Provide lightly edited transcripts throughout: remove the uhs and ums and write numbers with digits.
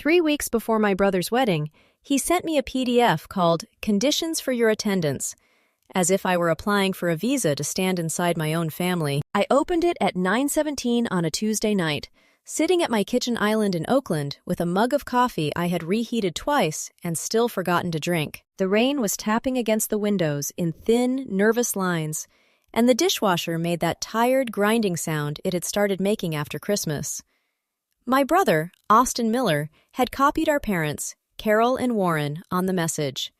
3 weeks before my brother's wedding, he sent me a PDF called Conditions for Your Attendance, as if I were applying for a visa to stand inside my own family. I opened it at 9:17 on a Tuesday night, sitting at my kitchen island in Oakland with a mug of coffee I had reheated twice and still forgotten to drink. The rain was tapping against the windows in thin, nervous lines, and the dishwasher made that tired, grinding sound it had started making after Christmas. My brother, Austin Miller, had copied our parents, Carol and Warren, on the message.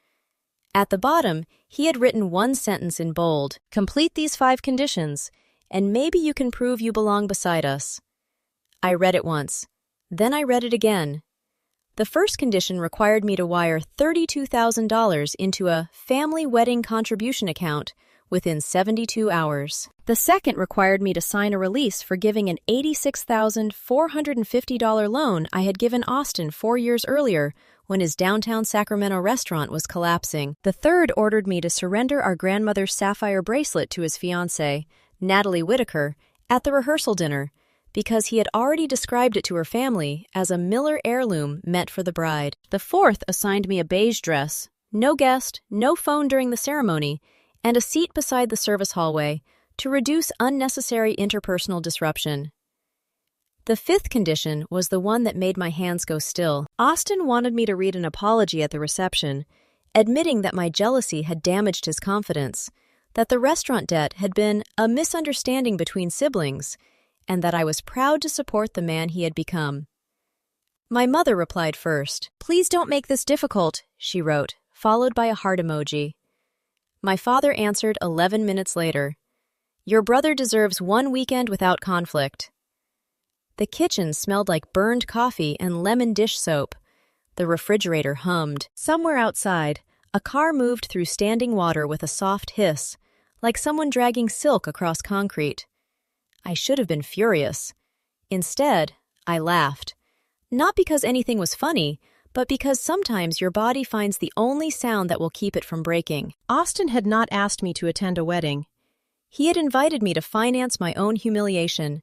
At the bottom, he had written one sentence in bold: "Complete these 5 conditions, and maybe you can prove you belong beside us." I read it once. Then I read it again. The first condition required me to wire $32,000 into a family wedding contribution account within 72 hours. The second required me to sign a release for giving an $86,450 loan I had given Austin 4 years earlier when his downtown Sacramento restaurant was collapsing. The third ordered me to surrender our grandmother's sapphire bracelet to his fiancée, Natalie Whitaker, at the rehearsal dinner, because he had already described it to her family as a Miller heirloom meant for the bride. The fourth assigned me a beige dress, no guest, no phone during the ceremony, and a seat beside the service hallway to reduce unnecessary interpersonal disruption. The fifth condition was the one that made my hands go still. Austin wanted me to read an apology at the reception, admitting that my jealousy had damaged his confidence, that the restaurant debt had been a misunderstanding between siblings, and that I was proud to support the man he had become. My mother replied first. "Please don't make this difficult," she wrote, followed by a heart emoji. My father answered 11 minutes later. "Your brother deserves 1 weekend without conflict." The kitchen smelled like burned coffee and lemon dish soap. The refrigerator hummed. Somewhere outside, a car moved through standing water with a soft hiss, like someone dragging silk across concrete. I should have been furious. Instead, I laughed. Not because anything was funny, but because sometimes your body finds the only sound that will keep it from breaking. Austin had not asked me to attend a wedding. He had invited me to finance my own humiliation.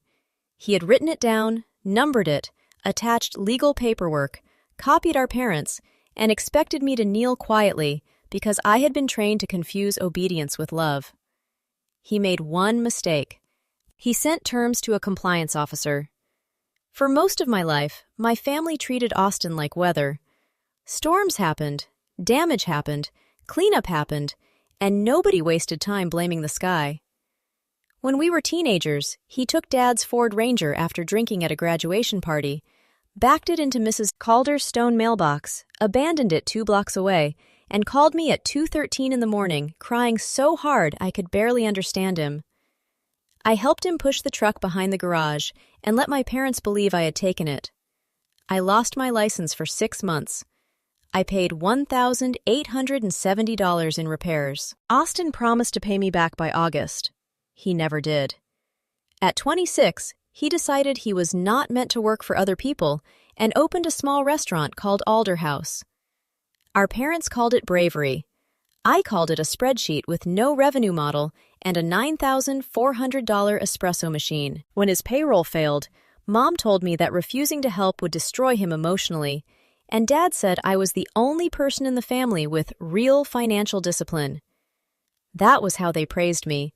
He had written it down, numbered it, attached legal paperwork, copied our parents, and expected me to kneel quietly because I had been trained to confuse obedience with love. He made one mistake. He sent terms to a compliance officer. For most of my life, my family treated Austin like weather. Storms happened, damage happened, cleanup happened, and nobody wasted time blaming the sky. When we were teenagers, he took Dad's Ford Ranger after drinking at a graduation party, backed it into Mrs. Calder's stone mailbox, abandoned it 2 blocks away, and called me at 2:13 in the morning, crying so hard I could barely understand him. I helped him push the truck behind the garage and let my parents believe I had taken it. I lost my license for 6 months. I paid $1,870 in repairs. Austin promised to pay me back by August. He never did. At 26, he decided he was not meant to work for other people and opened a small restaurant called Alder House. Our parents called it bravery. I called it a spreadsheet with no revenue model and a $9,400 espresso machine. When his payroll failed, Mom told me that refusing to help would destroy him emotionally, and Dad said I was the only person in the family with real financial discipline. That was how they praised me.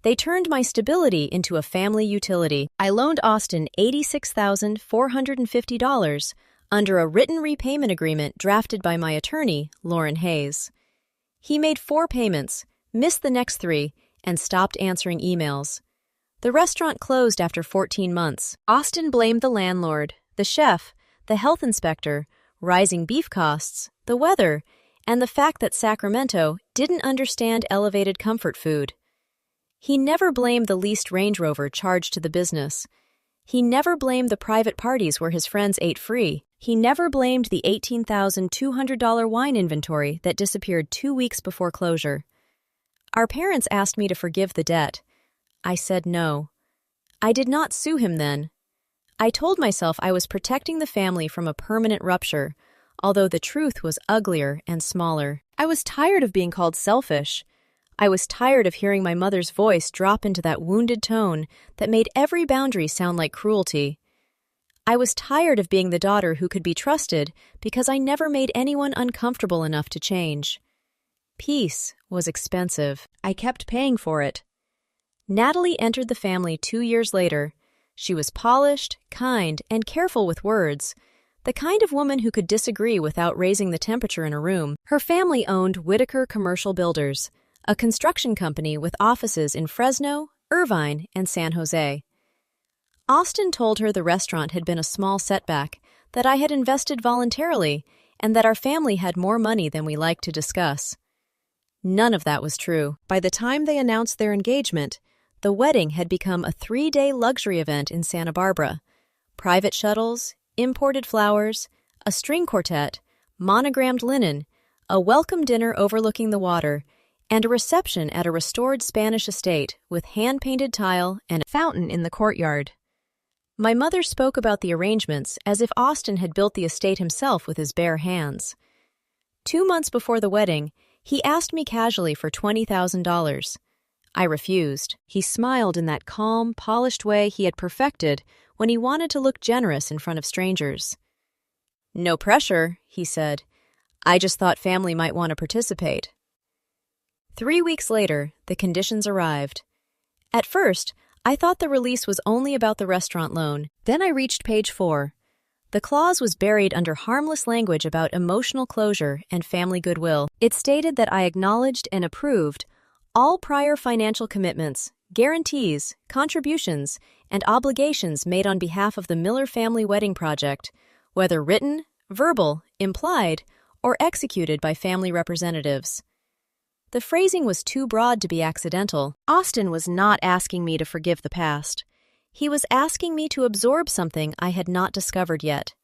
They turned my stability into a family utility. I loaned Austin $86,450 under a written repayment agreement drafted by my attorney, Lauren Hayes. He made 4 payments, missed the next 3, and stopped answering emails. The restaurant closed after 14 months. Austin blamed the landlord, the chef, the health inspector, rising beef costs, the weather, and the fact that Sacramento didn't understand elevated comfort food. He never blamed the leased Range Rover charged to the business. He never blamed the private parties where his friends ate free. He never blamed the $18,200 wine inventory that disappeared 2 weeks before closure. Our parents asked me to forgive the debt. I said no. I did not sue him then. I told myself I was protecting the family from a permanent rupture, although the truth was uglier and smaller. I was tired of being called selfish. I was tired of hearing my mother's voice drop into that wounded tone that made every boundary sound like cruelty. I was tired of being the daughter who could be trusted because I never made anyone uncomfortable enough to change. Peace was expensive. I kept paying for it. Natalie entered the family 2 years later. She was polished, kind, and careful with words, the kind of woman who could disagree without raising the temperature in a room. Her family owned Whitaker Commercial Builders, a construction company with offices in Fresno, Irvine, and San Jose. Austin told her the restaurant had been a small setback, that I had invested voluntarily, and that our family had more money than we liked to discuss. None of that was true. By the time they announced their engagement, the wedding had become a 3-day luxury event in Santa Barbara. Private shuttles, imported flowers, a string quartet, monogrammed linen, a welcome dinner overlooking the water, and a reception at a restored Spanish estate with hand-painted tile and a fountain in the courtyard. My mother spoke about the arrangements as if Austin had built the estate himself with his bare hands. 2 months before the wedding, he asked me casually for $20,000. I refused. He smiled in that calm, polished way he had perfected when he wanted to look generous in front of strangers. "No pressure," he said. "I just thought family might want to participate." 3 weeks later, the conditions arrived. At first, I thought the release was only about the restaurant loan. Then I reached page 4. The clause was buried under harmless language about emotional closure and family goodwill. It stated that I acknowledged and approved all prior financial commitments, guarantees, contributions, and obligations made on behalf of the Miller family wedding project, whether written, verbal, implied, or executed by family representatives. The phrasing was too broad to be accidental. Austin was not asking me to forgive the past. He was asking me to absorb something I had not discovered yet.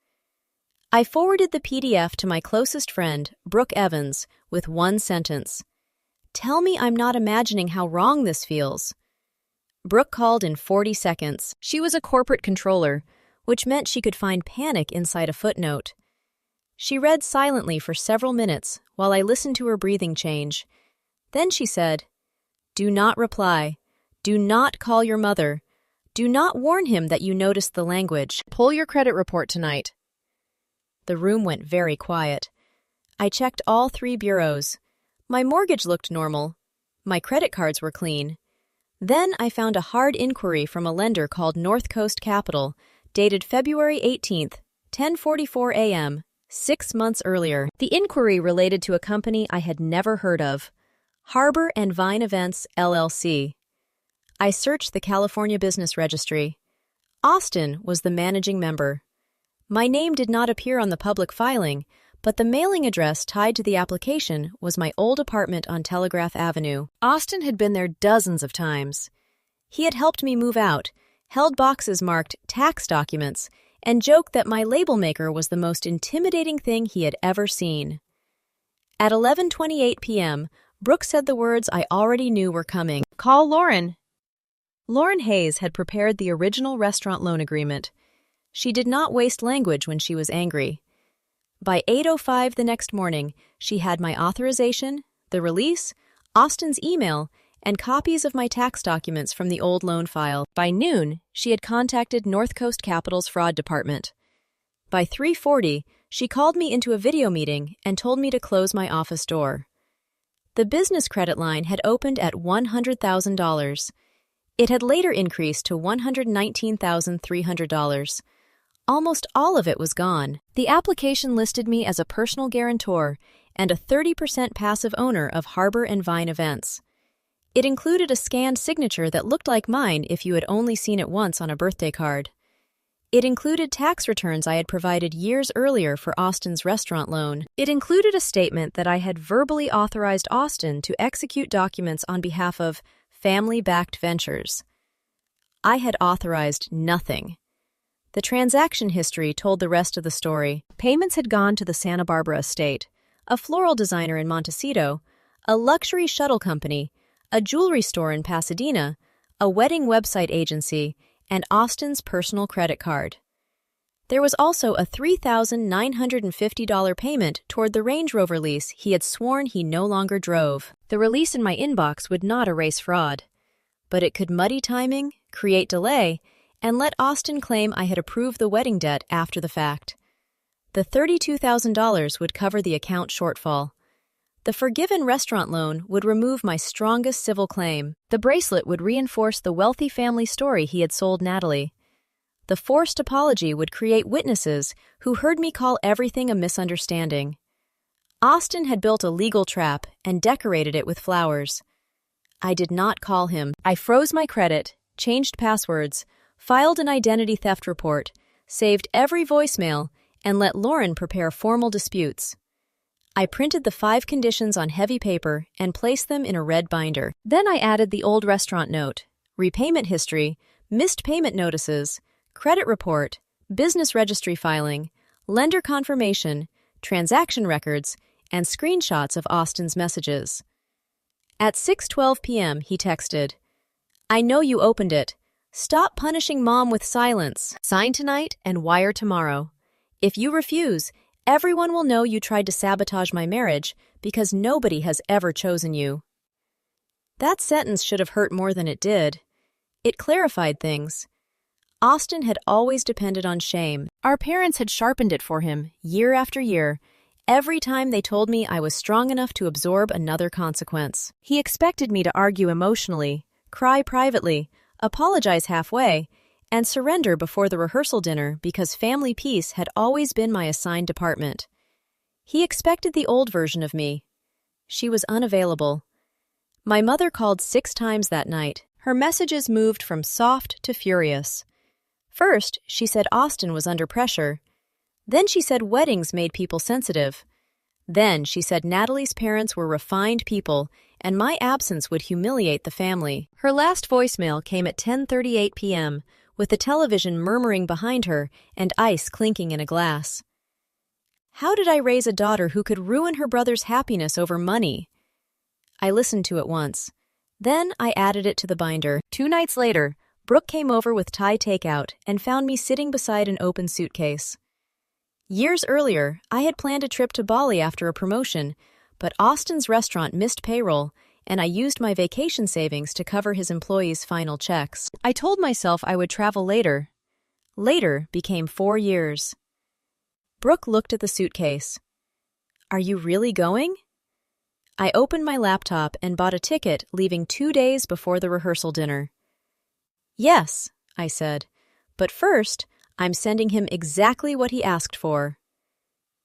I forwarded the PDF to my closest friend, Brooke Evans, with one sentence. "Tell me I'm not imagining how wrong this feels." Brooke called in 40 seconds. She was a corporate controller, which meant she could find panic inside a footnote. She read silently for several minutes while I listened to her breathing change. Then she said, "Do not reply. Do not call your mother. Do not warn him that you noticed the language. Pull your credit report tonight." The room went very quiet. I checked all 3 bureaus. My mortgage looked normal. My credit cards were clean. Then I found a hard inquiry from a lender called North Coast Capital, dated February 18th, 10:44 a.m., 6 months earlier. The inquiry related to a company I had never heard of, Harbor and Vine Events, LLC. I searched the California Business Registry. Austin was the managing member. My name did not appear on the public filing, but the mailing address tied to the application was my old apartment on Telegraph Avenue. Austin had been there dozens of times. He had helped me move out, held boxes marked tax documents, and joked that my label maker was the most intimidating thing he had ever seen. At 11:28 p.m., Brooke said the words I already knew were coming. "Call Lauren." Lauren Hayes had prepared the original restaurant loan agreement. She did not waste language when she was angry. By 8:05 the next morning, she had my authorization, the release, Austin's email, and copies of my tax documents from the old loan file. By noon, she had contacted North Coast Capital's fraud department. By 3:40, she called me into a video meeting and told me to close my office door. The business credit line had opened at $100,000. It had later increased to $119,300. Almost all of it was gone. The application listed me as a personal guarantor and a 30% passive owner of Harbor and Vine Events. It included a scanned signature that looked like mine if you had only seen it once on a birthday card. It included tax returns I had provided years earlier for Austin's restaurant loan. It included a statement that I had verbally authorized Austin to execute documents on behalf of family-backed ventures. I had authorized nothing. The transaction history told the rest of the story. Payments had gone to the Santa Barbara estate, a floral designer in Montecito, a luxury shuttle company, a jewelry store in Pasadena, a wedding website agency, and Austin's personal credit card. There was also a $3,950 payment toward the Range Rover lease he had sworn he no longer drove. The release in my inbox would not erase fraud, but it could muddy timing, create delay, and let Austin claim I had approved the wedding debt after the fact. The $32,000 would cover the account shortfall. The forgiven restaurant loan would remove my strongest civil claim. The bracelet would reinforce the wealthy family story he had sold Natalie. The forced apology would create witnesses who heard me call everything a misunderstanding. Austin had built a legal trap and decorated it with flowers. I did not call him. I froze my credit, changed passwords, filed an identity theft report, saved every voicemail, and let Lauren prepare formal disputes. I printed the 5 conditions on heavy paper and placed them in a red binder. Then I added the old restaurant note, repayment history, missed payment notices, credit report, business registry filing, lender confirmation, transaction records, and screenshots of Austin's messages. At 6:12 p.m., he texted, "I know you opened it. Stop punishing Mom with silence. Sign tonight and wire tomorrow. If you refuse, everyone will know you tried to sabotage my marriage because nobody has ever chosen you." That sentence should have hurt more than it did. It clarified things. Austin had always depended on shame. Our parents had sharpened it for him, year after year, every time they told me I was strong enough to absorb another consequence. He expected me to argue emotionally, cry privately, apologize halfway, and surrender before the rehearsal dinner because family peace had always been my assigned department. He expected the old version of me. She was unavailable. My mother called 6 times that night. Her messages moved from soft to furious. First, she said Austin was under pressure. Then she said weddings made people sensitive. Then she said Natalie's parents were refined people and my absence would humiliate the family. Her last voicemail came at 10:38 p.m., with the television murmuring behind her and ice clinking in a glass. How did I raise a daughter who could ruin her brother's happiness over money? I listened to it once. Then I added it to the binder. 2 nights later, Brooke came over with Thai takeout and found me sitting beside an open suitcase. Years earlier, I had planned a trip to Bali after a promotion, but Austin's restaurant missed payroll, and I used my vacation savings to cover his employees' final checks. I told myself I would travel later. Later became 4 years. Brooke looked at the suitcase. "Are you really going?" I opened my laptop and bought a ticket, leaving 2 days before the rehearsal dinner. "Yes," I said, "but first, I'm sending him exactly what he asked for.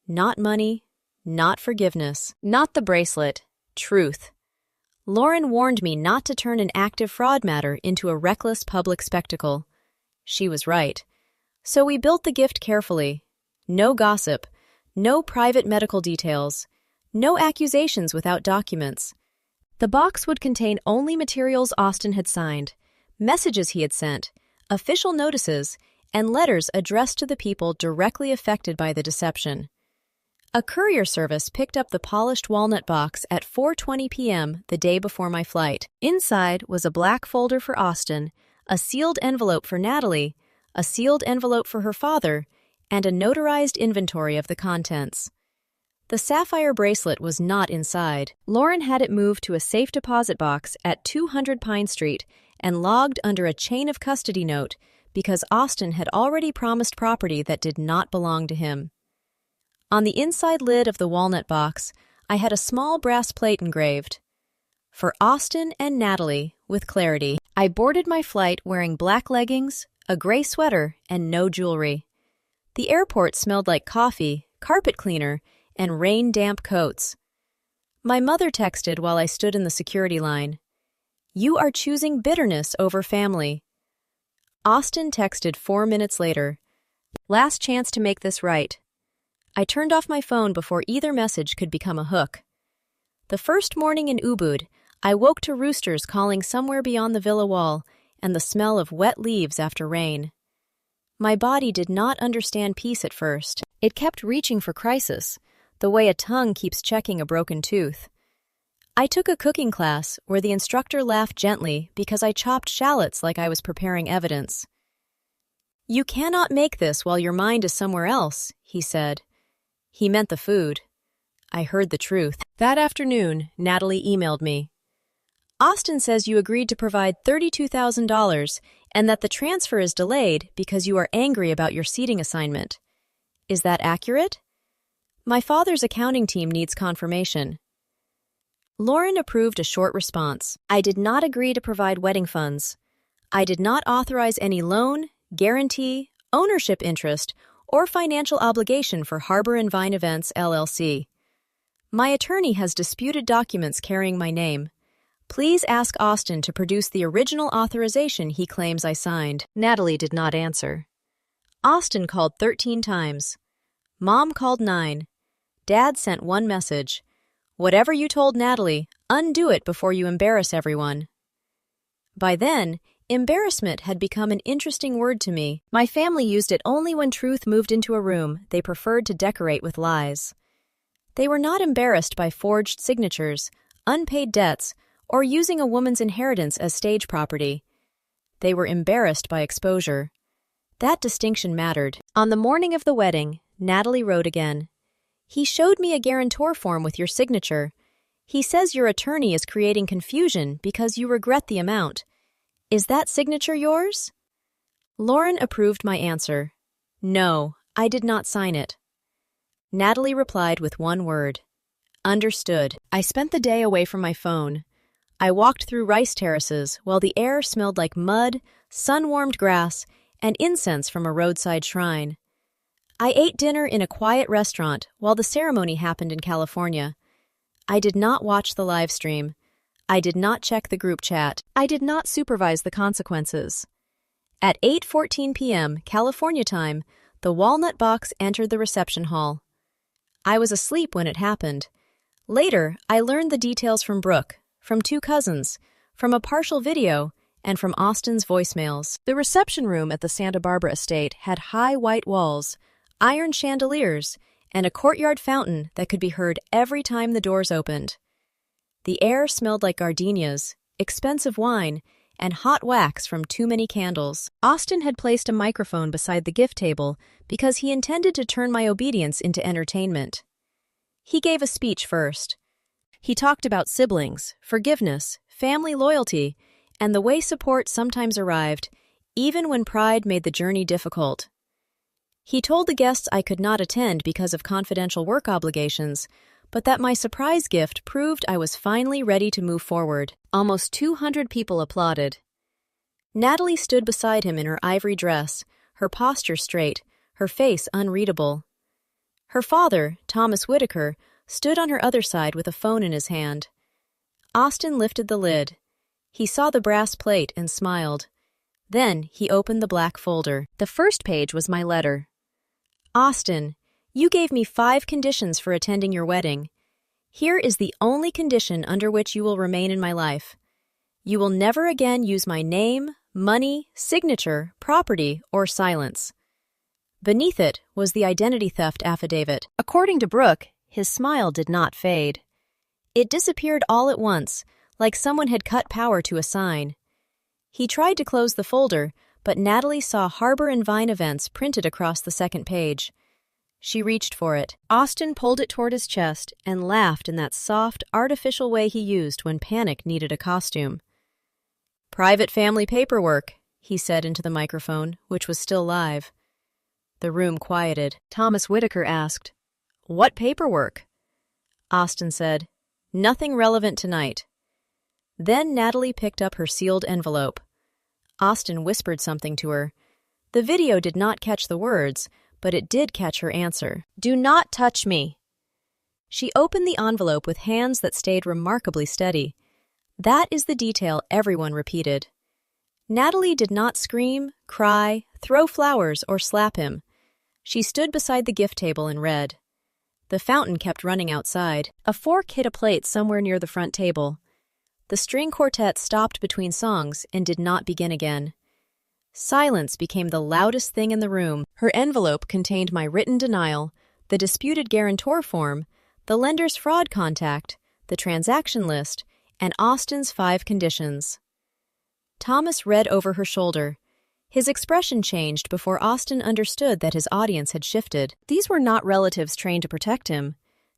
Not money, not forgiveness, not the bracelet, truth." Lauren warned me not to turn an active fraud matter into a reckless public spectacle. She was right. So we built the gift carefully. No gossip, no private medical details, no accusations without documents. The box would contain only materials Austin had signed, messages he had sent, official notices, and letters addressed to the people directly affected by the deception. A courier service picked up the polished walnut box at 4:20 p.m. the day before my flight. Inside was a black folder for Austin, a sealed envelope for Natalie, a sealed envelope for her father, and a notarized inventory of the contents. The sapphire bracelet was not inside. Lauren had it moved to a safe deposit box at 200 Pine Street and logged under a chain of custody note because Austin had already promised property that did not belong to him. On the inside lid of the walnut box, I had a small brass plate engraved. For Austin and Natalie, with clarity. I boarded my flight wearing black leggings, a gray sweater, and no jewelry. The airport smelled like coffee, carpet cleaner, and rain-damp coats. My mother texted while I stood in the security line. "You are choosing bitterness over family." Austin texted 4 minutes later. "Last chance to make this right." I turned off my phone before either message could become a hook. The first morning in Ubud, I woke to roosters calling somewhere beyond the villa wall and the smell of wet leaves after rain. My body did not understand peace at first. It kept reaching for crisis, the way a tongue keeps checking a broken tooth. I took a cooking class where the instructor laughed gently because I chopped shallots like I was preparing evidence. "You cannot make this while your mind is somewhere else," he said. He meant the food. I heard the truth. That afternoon, Natalie emailed me. "Austin says you agreed to provide $32,000 and that the transfer is delayed because you are angry about your seating assignment. Is that accurate? My father's accounting team needs confirmation. Lauren approved a short response. I did not agree to provide wedding funds. I did not authorize any loan, guarantee, ownership interest, or financial obligation for Harbor and Vine Events, LLC. My attorney has disputed documents carrying my name. Please ask Austin to produce the original authorization he claims I signed. Natalie did not answer. Austin called 13 times. Mom called 9. Dad sent one message. Whatever you told Natalie, undo it before you embarrass everyone. By then, embarrassment had become an interesting word to me. My family used it only when truth moved into a room they preferred to decorate with lies. They were not embarrassed by forged signatures, unpaid debts, or using a woman's inheritance as stage property. They were embarrassed by exposure. That distinction mattered. On the morning of the wedding, Natalie wrote again. He showed me a guarantor form with your signature. He says your attorney is creating confusion because you regret the amount. Is that signature yours? Lauren approved my answer. No, I did not sign it. Natalie replied with one word. Understood. I spent the day away from my phone. I walked through rice terraces while the air smelled like mud, sun-warmed grass, and incense from a roadside shrine. I ate dinner in a quiet restaurant while the ceremony happened in California. I did not watch the live stream. I did not check the group chat. I did not supervise the consequences. At 8:14 p.m. California time, the walnut box entered the reception hall. I was asleep when it happened. Later, I learned the details from Brooke, from 2 cousins, from a partial video, and from Austin's voicemails. The reception room at the Santa Barbara estate had high white walls, iron chandeliers, and a courtyard fountain that could be heard every time the doors opened. The air smelled like gardenias, expensive wine, and hot wax from too many candles. Austin had placed a microphone beside the gift table because he intended to turn my obedience into entertainment. He gave a speech first. He talked about siblings, forgiveness, family loyalty, and the way support sometimes arrived, even when pride made the journey difficult. He told the guests I could not attend because of confidential work obligations, but that my surprise gift proved I was finally ready to move forward. Almost 200 people applauded. Natalie stood beside him in her ivory dress, her posture straight, her face unreadable. Her father, Thomas Whitaker, stood on her other side with a phone in his hand. Austin lifted the lid. He saw the brass plate and smiled. Then he opened the black folder. The first page was my letter. Austin, you gave me 5 conditions for attending your wedding. Here is the only condition under which you will remain in my life. You will never again use my name, money, signature, property, or silence. Beneath it was the identity theft affidavit. According to Brooke, his smile did not fade. It disappeared all at once, like someone had cut power to a sign. He tried to close the folder, but Natalie saw Harbor and Vine Events printed across the second page. She reached for it. Austin pulled it toward his chest and laughed in that soft, artificial way he used when panic needed a costume. Private family paperwork, he said into the microphone, which was still live. The room quieted. Thomas Whitaker asked, What paperwork? Austin said, Nothing relevant tonight. Then Natalie picked up her sealed envelope. Austin whispered something to her. The video did not catch the words, but it did catch her answer. Do not touch me. She opened the envelope with hands that stayed remarkably steady. That is the detail everyone repeated. Natalie did not scream, cry, throw flowers, or slap him. She stood beside the gift table and read. The fountain kept running outside. A fork hit a plate somewhere near the front table. The string quartet stopped between songs and did not begin again. Silence became the loudest thing in the room. Her envelope contained my written denial, the disputed guarantor form, the lender's fraud contact, the transaction list, and Austin's 5 conditions. Thomas read over her shoulder. His expression changed before Austin understood that his audience had shifted. These were not relatives trained to protect him.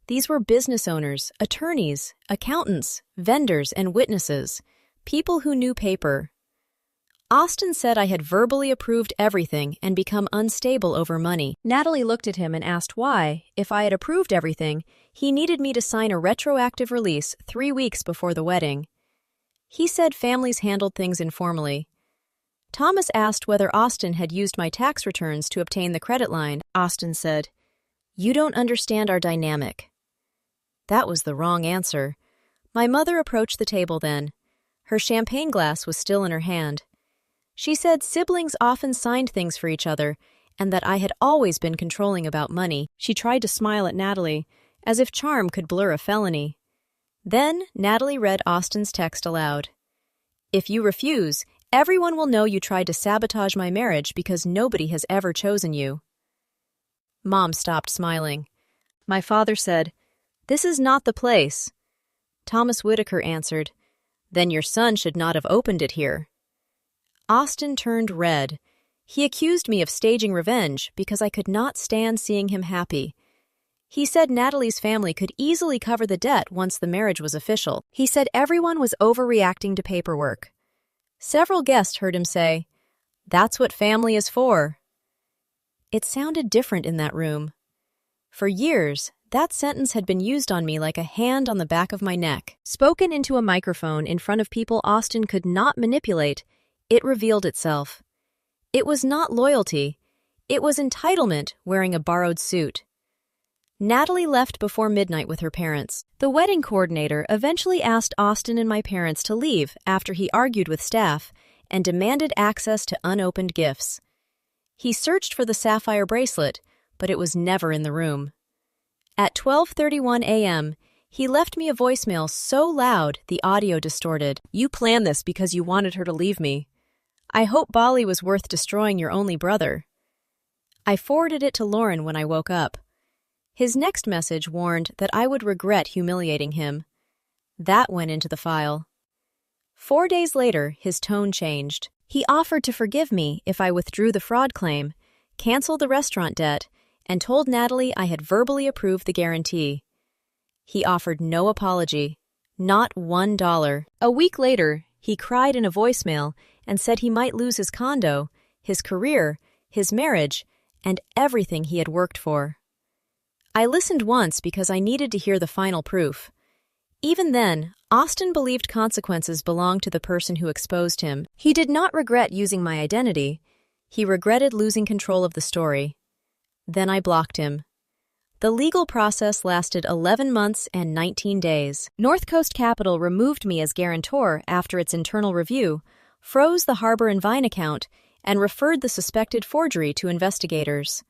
These were business owners, attorneys, accountants, vendors, and witnesses, people who knew paper. Austin said I had verbally approved everything and become unstable over money. Natalie looked at him and asked why, if I had approved everything, he needed me to sign a retroactive release 3 weeks before the wedding. He said families handled things informally. Thomas asked whether Austin had used my tax returns to obtain the credit line. Austin said, "You don't understand our dynamic." That was the wrong answer. My mother approached the table then. Her champagne glass was still in her hand. She said siblings often signed things for each other, and that I had always been controlling about money. She tried to smile at Natalie, as if charm could blur a felony. Then Natalie read Austin's text aloud. "If you refuse, everyone will know you tried to sabotage my marriage because nobody has ever chosen you." Mom stopped smiling. My father said, "This is not the place." Thomas Whitaker answered, "Then your son should not have opened it here." Austin turned red. He accused me of staging revenge because I could not stand seeing him happy. He said Natalie's family could easily cover the debt once the marriage was official. He said everyone was overreacting to paperwork. Several guests heard him say, "That's what family is for." It sounded different in that room. For years, that sentence had been used on me like a hand on the back of my neck. Spoken into a microphone in front of people Austin could not manipulate, it revealed itself. It was not loyalty. It was entitlement wearing a borrowed suit. Natalie left before midnight with her parents. The wedding coordinator eventually asked Austin and my parents to leave after he argued with staff and demanded access to unopened gifts. He searched for the sapphire bracelet, but it was never in the room. At 12:31 a.m., he left me a voicemail so loud the audio distorted. "You planned this because you wanted her to leave me. I hope Bali was worth destroying your only brother." I forwarded it to Lauren when I woke up. His next message warned that I would regret humiliating him. That went into the file. 4 days later, his tone changed. He offered to forgive me if I withdrew the fraud claim, canceled the restaurant debt, and told Natalie I had verbally approved the guarantee. He offered no apology, not $1. A week later, he cried in a voicemail and said he might lose his condo, his career, his marriage, and everything he had worked for. I listened once because I needed to hear the final proof. Even then, Austin believed consequences belonged to the person who exposed him. He did not regret using my identity. He regretted losing control of the story. Then I blocked him. The legal process lasted 11 months and 19 days. North Coast Capital removed me as guarantor after its internal review, froze the Harbor and Vine account, and referred the suspected forgery to investigators.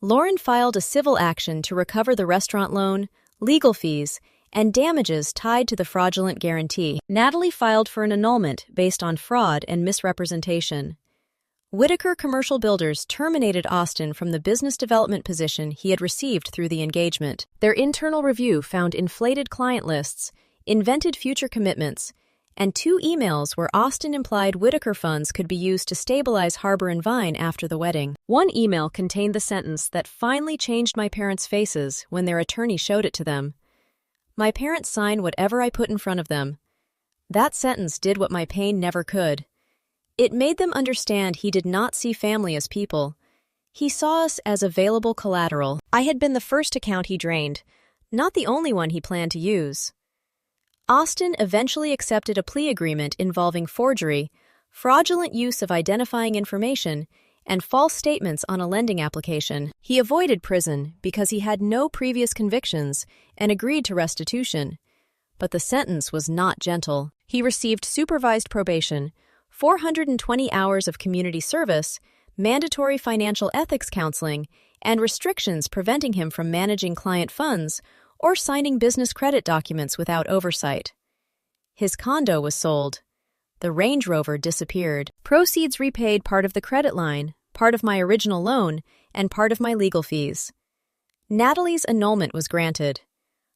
Lauren filed a civil action to recover the restaurant loan, legal fees, and damages tied to the fraudulent guarantee. Natalie filed for an annulment based on fraud and misrepresentation. Whitaker Commercial Builders terminated Austin from the business development position he had received through the engagement. Their internal review found inflated client lists, invented future commitments, and 2 emails where Austin implied Whitaker funds could be used to stabilize Harbor and Vine after the wedding. One email contained the sentence that finally changed my parents' faces when their attorney showed it to them. My parents sign whatever I put in front of them. That sentence did what my pain never could. It made them understand he did not see family as people. He saw us as available collateral. I had been the first account he drained, not the only one he planned to use. Austin eventually accepted a plea agreement involving forgery, fraudulent use of identifying information, and false statements on a lending application. He avoided prison because he had no previous convictions and agreed to restitution. But the sentence was not gentle. He received supervised probation, 420 hours of community service, mandatory financial ethics counseling, and restrictions preventing him from managing client funds or signing business credit documents without oversight. His condo was sold. The Range Rover disappeared. Proceeds repaid part of the credit line, part of my original loan, and part of my legal fees. Natalie's annulment was granted.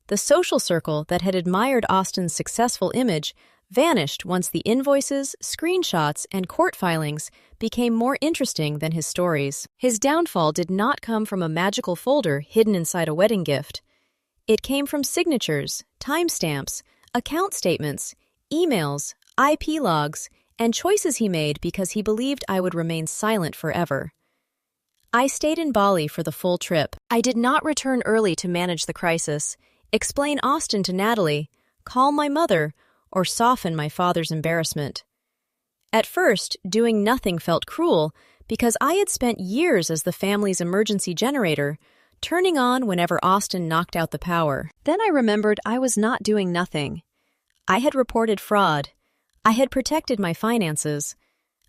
The social circle that had admired Austin's successful image vanished once the invoices, screenshots, and court filings became more interesting than his stories. His downfall did not come from a magical folder hidden inside a wedding gift. It came from signatures, timestamps, account statements, emails, IP logs, and choices he made because he believed I would remain silent forever. I stayed in Bali for the full trip. I did not return early to manage the crisis, explain Austin to Natalie, calm my mother, or soften my father's embarrassment. At first, doing nothing felt cruel because I had spent years as the family's emergency generator, turning on whenever Austin knocked out the power. Then I remembered I was not doing nothing. I had reported fraud. I had protected my finances.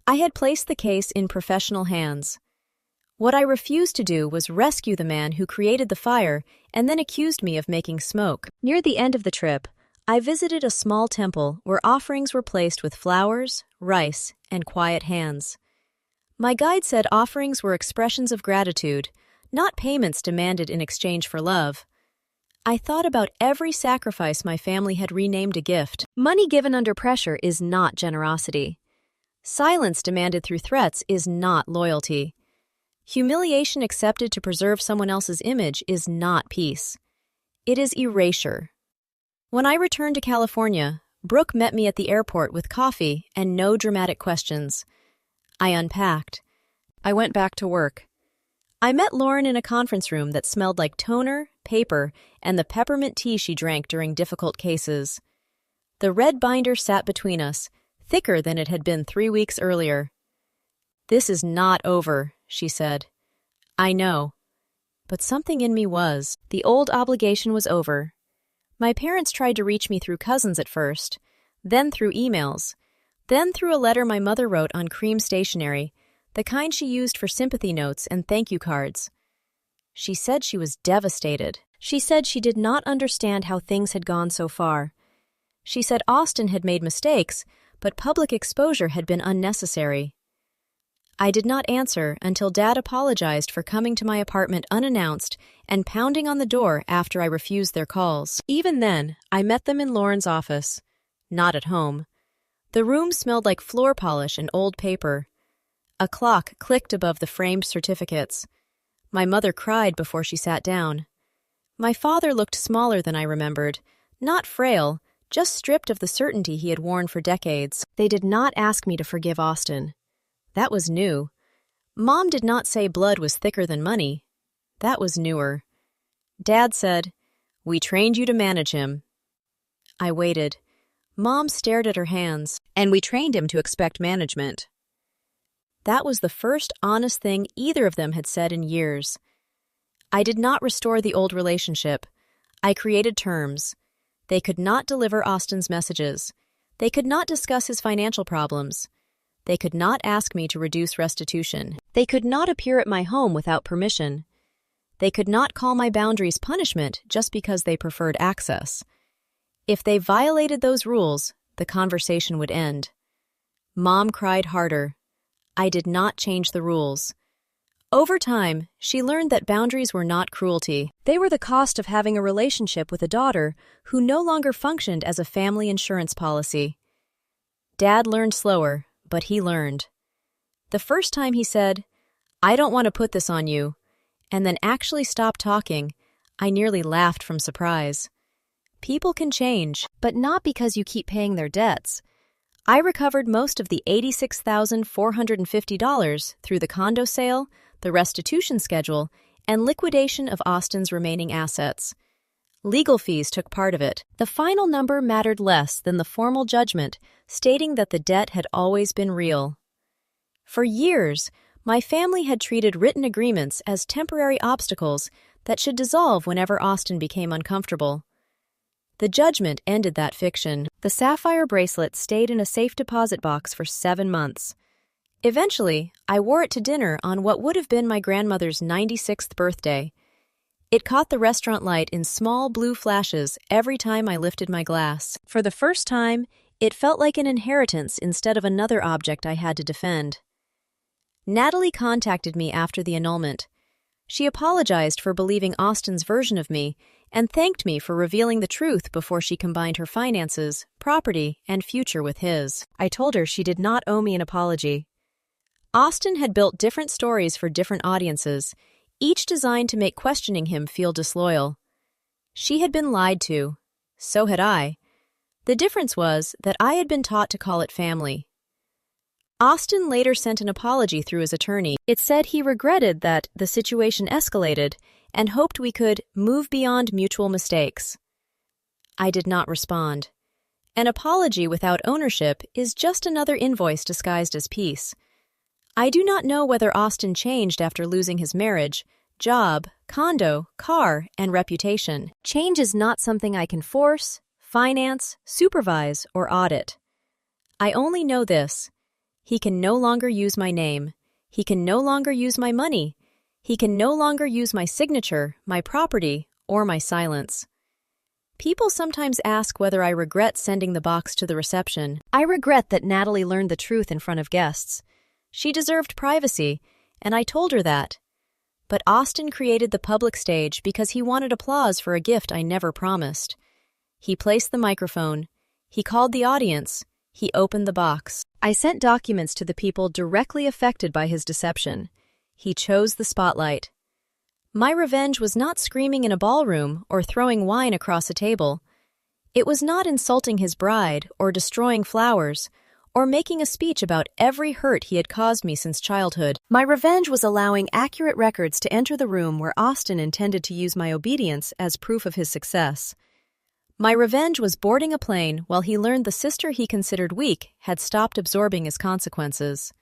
I had placed the case in professional hands. What I refused to do was rescue the man who created the fire and then accused me of making smoke. Near the end of the trip, I visited a small temple where offerings were placed with flowers, rice, and quiet hands. My guide said offerings were expressions of gratitude, not payments demanded in exchange for love. I thought about every sacrifice my family had renamed a gift. Money given under pressure is not generosity. Silence demanded through threats is not loyalty. Humiliation accepted to preserve someone else's image is not peace. It is erasure. When I returned to California, Brooke met me at the airport with coffee and no dramatic questions. I unpacked. I went back to work. I met Lauren in a conference room that smelled like toner, paper, and the peppermint tea she drank during difficult cases. The red binder sat between us, thicker than it had been 3 weeks earlier. "This is not over," she said. "I know." But something in me was. The old obligation was over. My parents tried to reach me through cousins at first, then through emails, then through a letter my mother wrote on cream stationery, the kind she used for sympathy notes and thank you cards. She said she was devastated. She said she did not understand how things had gone so far. She said Austin had made mistakes, but public exposure had been unnecessary. I did not answer until Dad apologized for coming to my apartment unannounced and pounding on the door after I refused their calls. Even then, I met them in Lauren's office. Not at home. The room smelled like floor polish and old paper. A clock clicked above the framed certificates. My mother cried before she sat down. My father looked smaller than I remembered, not frail, just stripped of the certainty he had worn for decades. They did not ask me to forgive Austin. That was new. Mom did not say blood was thicker than money. That was newer. Dad said, "We trained you to manage him." I waited. Mom stared at her hands, and we trained him to expect management. That was the first honest thing either of them had said in years. I did not restore the old relationship. I created terms. They could not deliver Austin's messages. They could not discuss his financial problems. They could not ask me to reduce restitution. They could not appear at my home without permission. They could not call my boundaries punishment just because they preferred access. If they violated those rules, the conversation would end. Mom cried harder. I did not change the rules. Over time, she learned that boundaries were not cruelty. They were the cost of having a relationship with a daughter who no longer functioned as a family insurance policy. Dad learned slower, but he learned. The first time he said, "I don't want to put this on you," and then actually stopped talking, I nearly laughed from surprise. People can change, but not because you keep paying their debts. I recovered most of the $86,450 through the condo sale, the restitution schedule, and liquidation of Austin's remaining assets. Legal fees took part of it. The final number mattered less than the formal judgment stating that the debt had always been real. For years, my family had treated written agreements as temporary obstacles that should dissolve whenever Austin became uncomfortable. The judgment ended that fiction. The sapphire bracelet stayed in a safe deposit box for 7 months. Eventually, I wore it to dinner on what would have been my grandmother's 96th birthday. It caught the restaurant light in small blue flashes every time I lifted my glass. For the first time, it felt like an inheritance instead of another object I had to defend. Natalie contacted me after the annulment. She apologized for believing Austin's version of me and thanked me for revealing the truth before she combined her finances, property, and future with his. I told her she did not owe me an apology. Austin had built different stories for different audiences, each designed to make questioning him feel disloyal. She had been lied to. So had I. The difference was that I had been taught to call it family. Austin later sent an apology through his attorney. It said he regretted that the situation escalated and hoped we could move beyond mutual mistakes. I did not respond. An apology without ownership is just another invoice disguised as peace. I do not know whether Austin changed after losing his marriage, job, condo, car, and reputation. Change is not something I can force, finance, supervise, or audit. I only know this. He can no longer use my name. He can no longer use my money. He can no longer use my signature, my property, or my silence. People sometimes ask whether I regret sending the box to the reception. I regret that Natalie learned the truth in front of guests. She deserved privacy, and I told her that. But Austin created the public stage because he wanted applause for a gift I never promised. He placed the microphone. He called the audience. He opened the box. I sent documents to the people directly affected by his deception. He chose the spotlight. My revenge was not screaming in a ballroom or throwing wine across a table. It was not insulting his bride or destroying flowers or making a speech about every hurt he had caused me since childhood. My revenge was allowing accurate records to enter the room where Austin intended to use my obedience as proof of his success. My revenge was boarding a plane while he learned the sister he considered weak had stopped absorbing his consequences.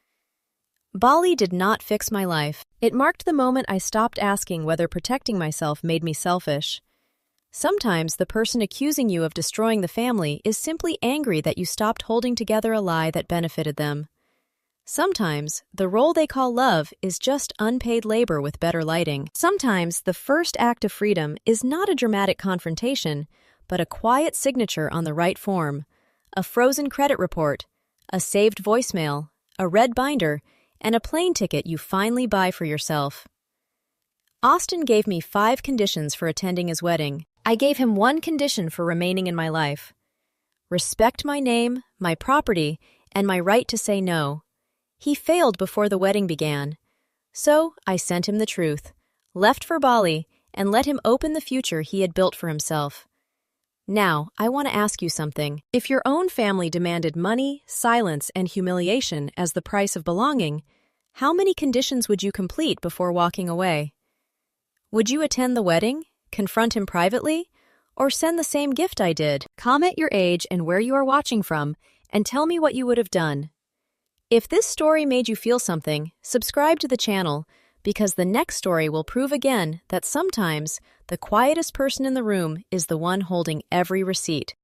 Bali did not fix my life. It marked the moment I stopped asking whether protecting myself made me selfish. Sometimes the person accusing you of destroying the family is simply angry that you stopped holding together a lie that benefited them. Sometimes the role they call love is just unpaid labor with better lighting. Sometimes the first act of freedom is not a dramatic confrontation, but a quiet signature on the right form, a frozen credit report, a saved voicemail, a red binder, and a plane ticket you finally buy for yourself. Austin gave me 5 conditions for attending his wedding. I gave him 1 condition for remaining in my life. Respect my name, my property, and my right to say no. He failed before the wedding began. So I sent him the truth, left for Bali, and let him open the future he had built for himself. Now, I want to ask you something. If your own family demanded money, silence, and humiliation as the price of belonging, how many conditions would you complete before walking away? Would you attend the wedding, confront him privately, or send the same gift I did? Comment your age and where you are watching from, and tell me what you would have done. If this story made you feel something, subscribe to the channel, because the next story will prove again that sometimes the quietest person in the room is the one holding every receipt.